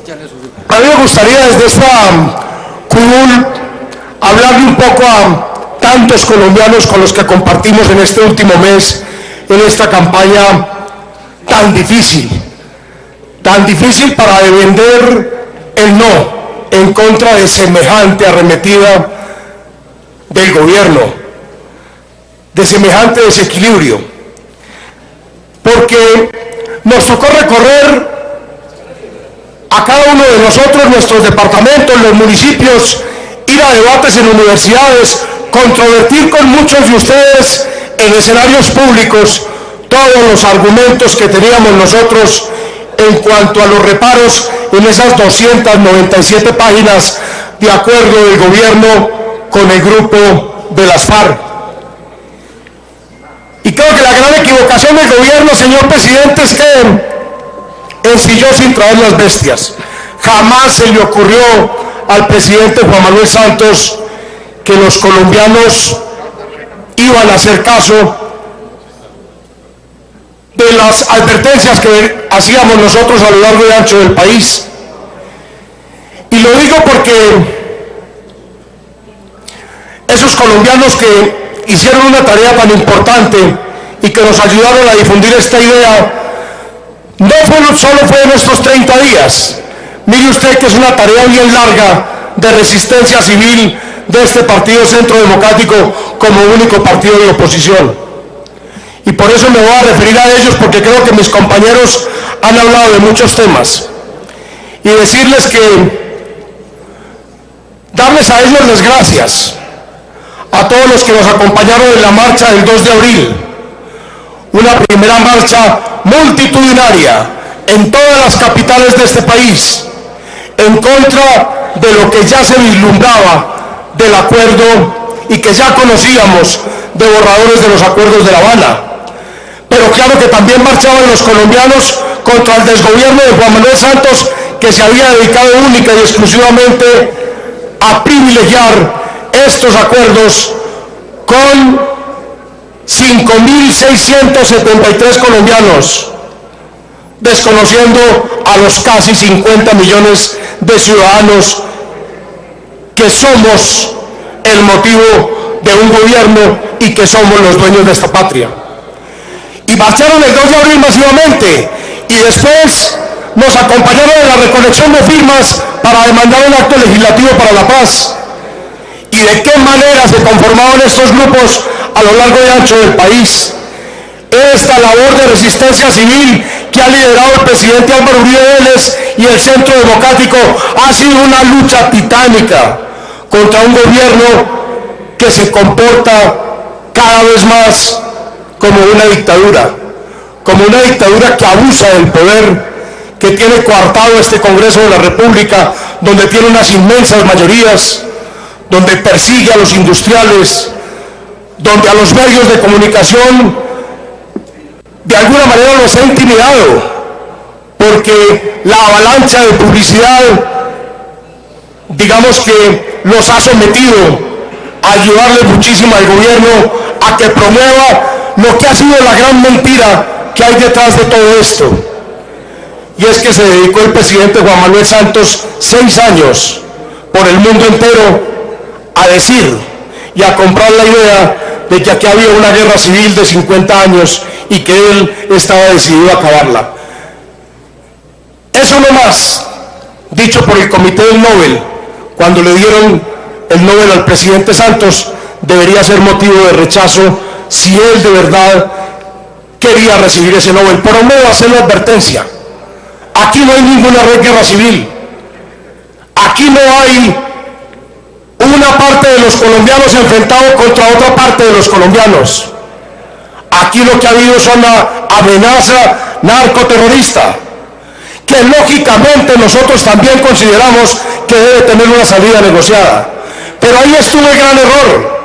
A mí me gustaría desde esta curul hablarle un poco a tantos colombianos con los que compartimos en este último mes, en esta campaña tan difícil para vender el no en contra de semejante arremetida del gobierno, de semejante desequilibrio, porque nos tocó recorrer a cada uno de nosotros, nuestros departamentos, los municipios, ir a debates en universidades, controvertir con muchos de ustedes en escenarios públicos todos los argumentos que teníamos nosotros en cuanto a los reparos en esas 297 páginas de acuerdo del gobierno con el grupo de las FARC. Y creo que la gran equivocación del gobierno, señor presidente, es que ensilló sin traer las bestias. Jamás se le ocurrió al presidente Juan Manuel Santos que los colombianos iban a hacer caso de las advertencias que hacíamos nosotros a lo largo y ancho del país. Y lo digo porque esos colombianos que hicieron una tarea tan importante y que nos ayudaron a difundir esta idea, no solo fue en estos 30 días. Mire usted que es una tarea bien larga de resistencia civil de este Partido Centro Democrático como único partido de oposición. Y por eso me voy a referir a ellos, porque creo que mis compañeros han hablado de muchos temas. Y decirles que darles a ellos las gracias, a todos los que nos acompañaron en la marcha del 2 de abril, una primera marcha multitudinaria en todas las capitales de este país, en contra de lo que ya se vislumbraba del acuerdo y que ya conocíamos de borradores de los acuerdos de La Habana. Pero claro que también marchaban los colombianos contra el desgobierno de Juan Manuel Santos, que se había dedicado única y exclusivamente a privilegiar estos acuerdos con 5.673 colombianos, desconociendo a los casi 50 millones de ciudadanos que somos el motivo de un gobierno y que somos los dueños de esta patria. Y marcharon el 2 de abril masivamente y después nos acompañaron en la recolección de firmas para demandar un acto legislativo para la paz. ¿Y de qué manera se conformaban estos grupos a lo largo y ancho del país? Esta labor de resistencia civil que ha liderado el presidente Álvaro Uribe Vélez y el Centro Democrático ha sido una lucha titánica contra un gobierno que se comporta cada vez más como una dictadura que abusa del poder, que tiene coartado este Congreso de la República, donde tiene unas inmensas mayorías, donde persigue a los industriales, donde a los medios de comunicación de alguna manera los ha intimidado, porque la avalancha de publicidad, digamos que los ha sometido a ayudarle muchísimo al gobierno a que promueva lo que ha sido la gran mentira que hay detrás de todo esto. Y es que se dedicó el presidente Juan Manuel Santos 6 años por el mundo entero a decir y a comprar la idea de que aquí había una guerra civil de 50 años y que él estaba decidido a acabarla. Eso no más, dicho por el Comité del Nobel, cuando le dieron el Nobel al presidente Santos, debería ser motivo de rechazo si él de verdad quería recibir ese Nobel. Pero no va a hacer la advertencia. Aquí no hay ninguna guerra civil. Aquí no hay una parte de los colombianos enfrentado contra otra parte de los colombianos. Aquí lo que ha habido es una amenaza narcoterrorista, que lógicamente nosotros también consideramos que debe tener una salida negociada. Pero ahí estuvo el gran error.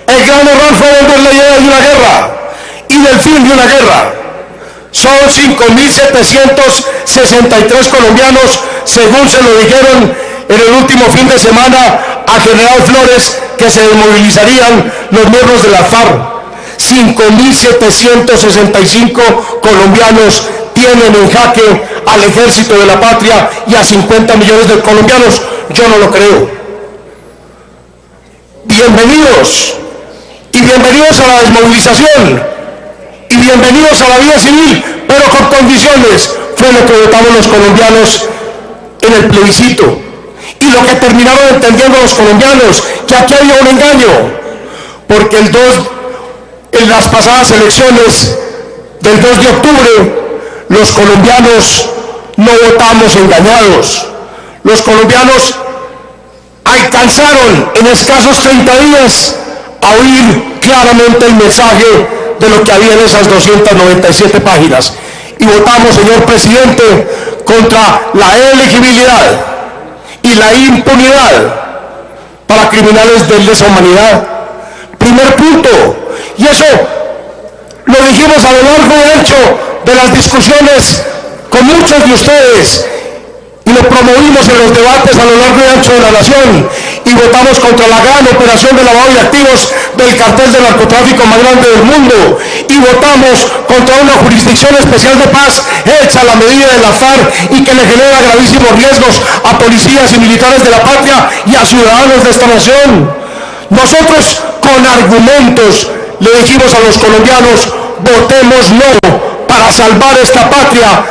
El gran error fue vender la idea de una guerra y del fin de una guerra. Son 5.763 colombianos, según se lo dijeron en el último fin de semana a General Flores, que se desmovilizarían los miembros de la FARC. 5.765 colombianos tienen en jaque al ejército de la patria y a 50 millones de colombianos. Yo no lo creo. Bienvenidos, y bienvenidos a la desmovilización, y bienvenidos a la vida civil, pero con condiciones. Fue lo que votamos los colombianos en el plebiscito, y lo que terminaron entendiendo los colombianos, que aquí había un engaño, porque en las pasadas elecciones del 2 de octubre, los colombianos no votamos engañados. Los colombianos alcanzaron en escasos 30 días a oír claramente el mensaje de lo que había en esas 297 páginas. Y votamos, señor presidente, contra la elegibilidad y la impunidad para criminales de lesa humanidad. Primer punto, y eso lo dijimos a lo largo y ancho de las discusiones con muchos de ustedes, y lo promovimos en los debates a lo largo y ancho de la nación, y votamos contra la gran operación de lavado de activos del cartel de narcotráfico más grande del mundo, y votamos contra una jurisdicción especial de paz hecha a la medida de la FARC y que le genera gravísimos riesgos a policías y militares de la patria y a ciudadanos de esta nación. Nosotros con argumentos le dijimos a los colombianos: votemos no para salvar esta patria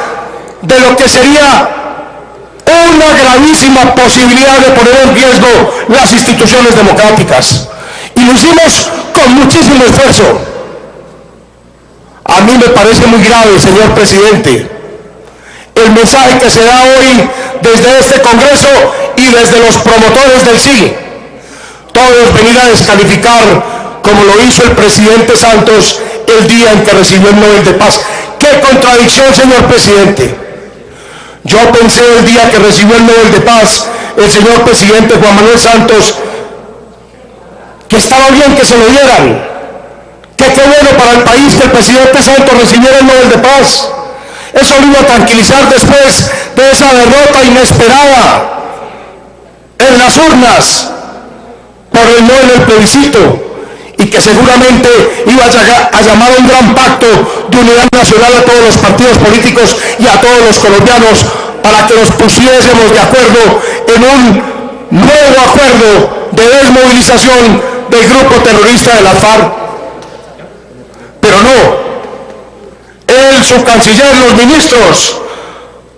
de lo que sería una gravísima posibilidad de poner en riesgo las instituciones democráticas. Y lo hicimos con muchísimo esfuerzo. A mí me parece muy grave, señor presidente, el mensaje que se da hoy desde este Congreso y desde los promotores del sí. Todos venir a descalificar, como lo hizo el presidente Santos el día en que recibió el Nobel de Paz. ¡Qué contradicción, señor presidente! Yo pensé el día que recibió el Nobel de Paz el señor presidente Juan Manuel Santos que estaba bien que se lo dieran, que qué bueno para el país que el presidente Santos recibiera el Nobel de Paz. Eso lo iba a tranquilizar después de esa derrota inesperada en las urnas por el no en el plebiscito, y que seguramente iba a llamar a un gran pacto de unidad nacional a todos los partidos políticos y a todos los colombianos para que nos pusiésemos de acuerdo en un nuevo acuerdo de desmovilización del grupo terrorista de la FARC. Pero no, él, su canciller, los ministros,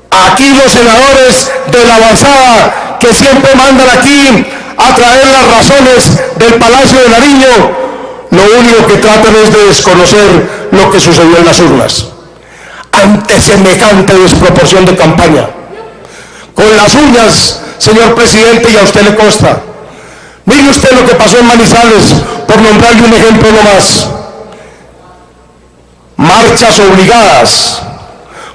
aquí los senadores de la avanzada que siempre mandan aquí a traer las razones del Palacio de Nariño, lo único que tratan es de desconocer lo que sucedió en las urnas. Ante semejante desproporción de campaña, con las uñas, señor presidente, y a usted le consta. Mire usted lo que pasó en Manizales, por nombrarle un ejemplo nomás. Marchas obligadas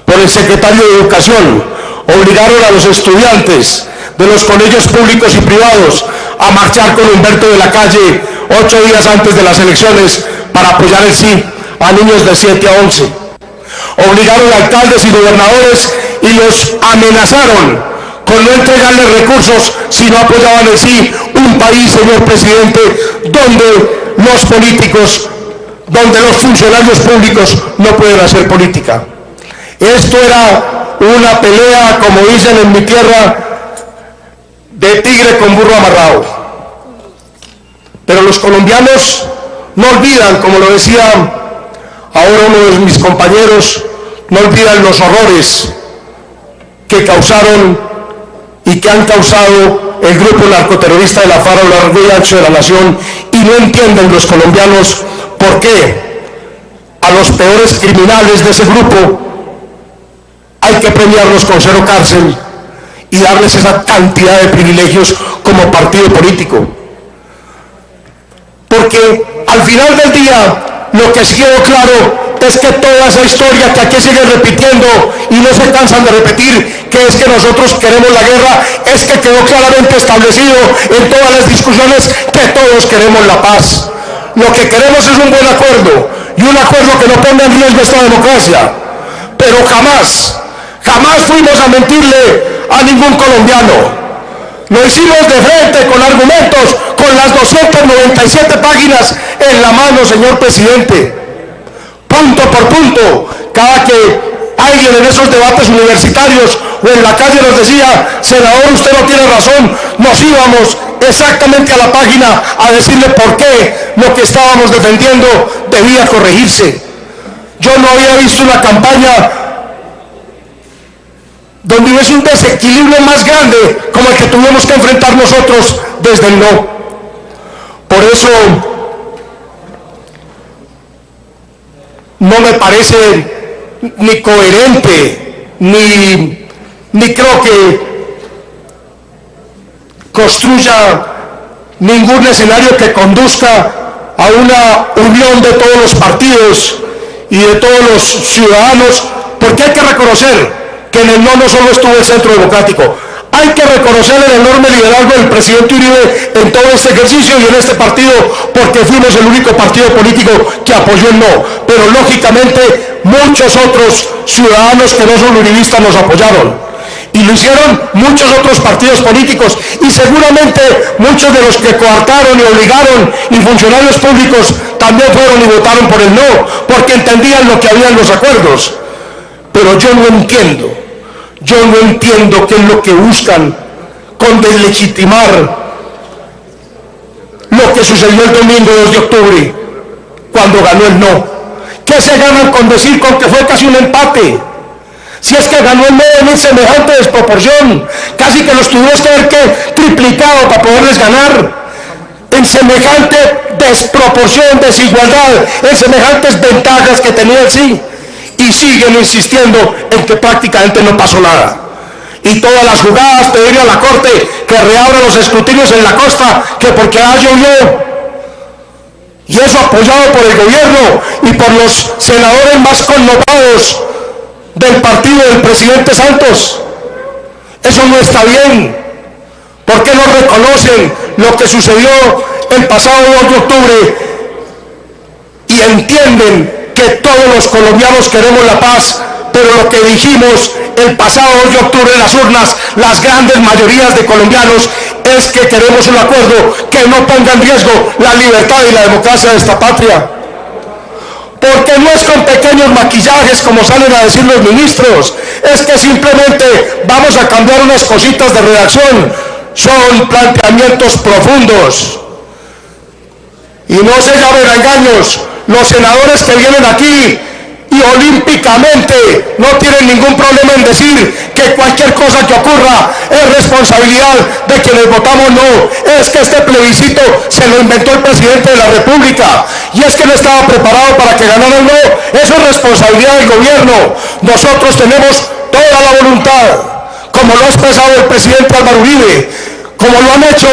por el secretario de Educación, obligaron a los estudiantes de los colegios públicos y privados a marchar con Humberto de la Calle 8 días antes de las elecciones para apoyar el sí a niños de 7 a 11. Obligaron a alcaldes y gobernadores y los amenazaron con no entregarles recursos si no apoyaban el sí. Un país, señor presidente, donde los políticos, donde los funcionarios públicos no pueden hacer política. Esto era una pelea, como dicen en mi tierra, de tigre con burro amarrado. Pero los colombianos no olvidan, como lo decía ahora uno de mis compañeros, no olvidan los horrores que causaron y que han causado el grupo narcoterrorista de la FARC a lo largo y ancho de la nación, y no entienden los colombianos por qué a los peores criminales de ese grupo hay que premiarlos con 0 cárcel y darles esa cantidad de privilegios como partido político. Porque al final del día lo que sí quedó claro es que toda esa historia que aquí sigue repitiendo y no se cansan de repetir, que es que nosotros queremos la guerra, es que quedó claramente establecido en todas las discusiones que todos queremos la paz. Lo que queremos es un buen acuerdo, y un acuerdo que no ponga en riesgo esta democracia. Pero jamás fuimos a mentirle a ningún colombiano. Lo hicimos de frente, con argumentos, con las 297 páginas en la mano, señor presidente. Punto por punto, cada que alguien en esos debates universitarios o en la calle nos decía, senador, usted no tiene razón, nos íbamos exactamente a la página a decirle por qué lo que estábamos defendiendo debía corregirse. Yo no había visto una campaña donde hubiese un desequilibrio más grande como el que tuvimos que enfrentar nosotros desde el no. Por eso no me parece ni coherente, ni creo que construya ningún escenario que conduzca a una unión de todos los partidos y de todos los ciudadanos, porque hay que reconocer que en el no solo estuvo el Centro Democrático, hay que reconocer el enorme liderazgo del presidente Uribe en todo este ejercicio y en este partido, porque fuimos el único partido político que apoyó el no, pero lógicamente muchos otros ciudadanos que no son uribistas nos apoyaron. Y lo hicieron muchos otros partidos políticos y seguramente muchos de los que coartaron y obligaron y funcionarios públicos también fueron y votaron por el no, porque entendían lo que había en los acuerdos. Pero yo no entiendo qué es lo que buscan con deslegitimar lo que sucedió el domingo 2 de octubre, cuando ganó el no. ¿Qué se ganan con decir con que fue casi un empate? Si es que ganó el no en semejante desproporción, casi que los tuvimos que haber triplicado para poderles ganar, en semejante desproporción, desigualdad, en semejantes ventajas que tenían, sí, y siguen insistiendo en que prácticamente no pasó nada. Y todas las jugadas, pedirle a la Corte que reabra los escrutinios en la costa, que porque llovió. Y eso apoyado por el gobierno y por los senadores más connotados del partido del presidente Santos. Eso no está bien. ¿Por qué no reconocen lo que sucedió el pasado 2 de octubre y entienden que todos los colombianos queremos la paz? Pero lo que dijimos el pasado 2 de octubre en las urnas, las grandes mayorías de colombianos, es que queremos un acuerdo que no ponga en riesgo la libertad y la democracia de esta patria. Porque no es con pequeños maquillajes como salen a decir los ministros, es que simplemente vamos a cambiar unas cositas de redacción. Son planteamientos profundos. Y no se llamen a engaños, los senadores que vienen aquí y olímpicamente no tienen ningún problema en decir que cualquier cosa que ocurra es responsabilidad de quienes votamos no. Es que este plebiscito se lo inventó el presidente de la República y es que no estaba preparado para que ganara el no. Eso es responsabilidad del gobierno. Nosotros tenemos toda la voluntad, como lo ha expresado el presidente Álvaro Uribe, como lo han hecho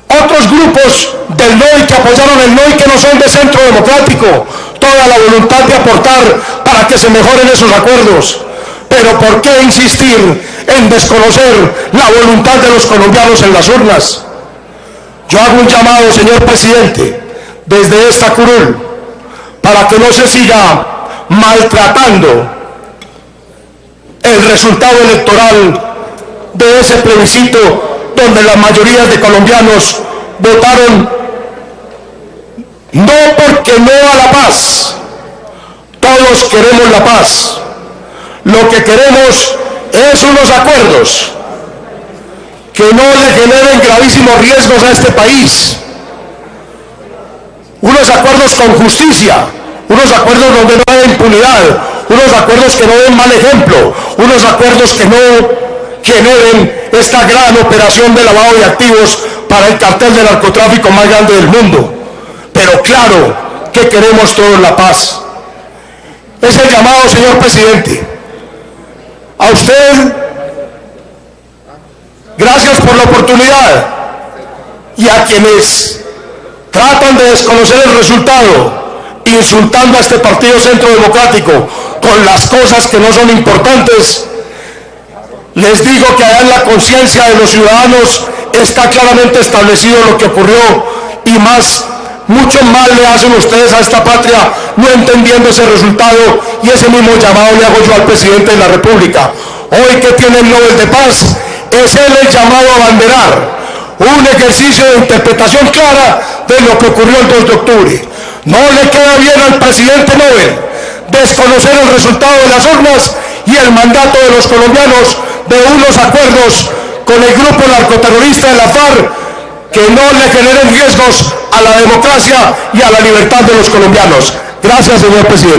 otros grupos del no y que apoyaron el no y que no son de Centro Democrático, toda la voluntad de aportar para que se mejoren esos acuerdos. Pero ¿por qué insistir en desconocer la voluntad de los colombianos en las urnas? Yo hago un llamado, señor presidente, desde esta curul, para que no se siga maltratando el resultado electoral de ese plebiscito donde la mayoría de colombianos votaron no porque no a la paz. Todos queremos la paz. Lo que queremos es unos acuerdos que no le generen gravísimos riesgos a este país. Unos acuerdos con justicia, unos acuerdos donde no haya impunidad, unos acuerdos que no den mal ejemplo, unos acuerdos que no generen esta gran operación de lavado de activos para el cartel de narcotráfico más grande del mundo. Pero claro que queremos todos la paz. Es el llamado, señor presidente. A usted, gracias por la oportunidad, y a quienes tratan de desconocer el resultado, insultando a este partido Centro Democrático con las cosas que no son importantes, les digo que allá en la conciencia de los ciudadanos está claramente establecido lo que ocurrió y mucho mal le hacen ustedes a esta patria no entendiendo ese resultado, y ese mismo llamado le hago yo al presidente de la República. Hoy que tiene el Nobel de Paz, es él el llamado a abanderar un ejercicio de interpretación clara de lo que ocurrió el 2 de octubre. No le queda bien al presidente Nobel desconocer el resultado de las urnas y el mandato de los colombianos de unos acuerdos con el grupo narcoterrorista de la FARC que no le generen riesgos a la democracia y a la libertad de los colombianos. Gracias, señor presidente.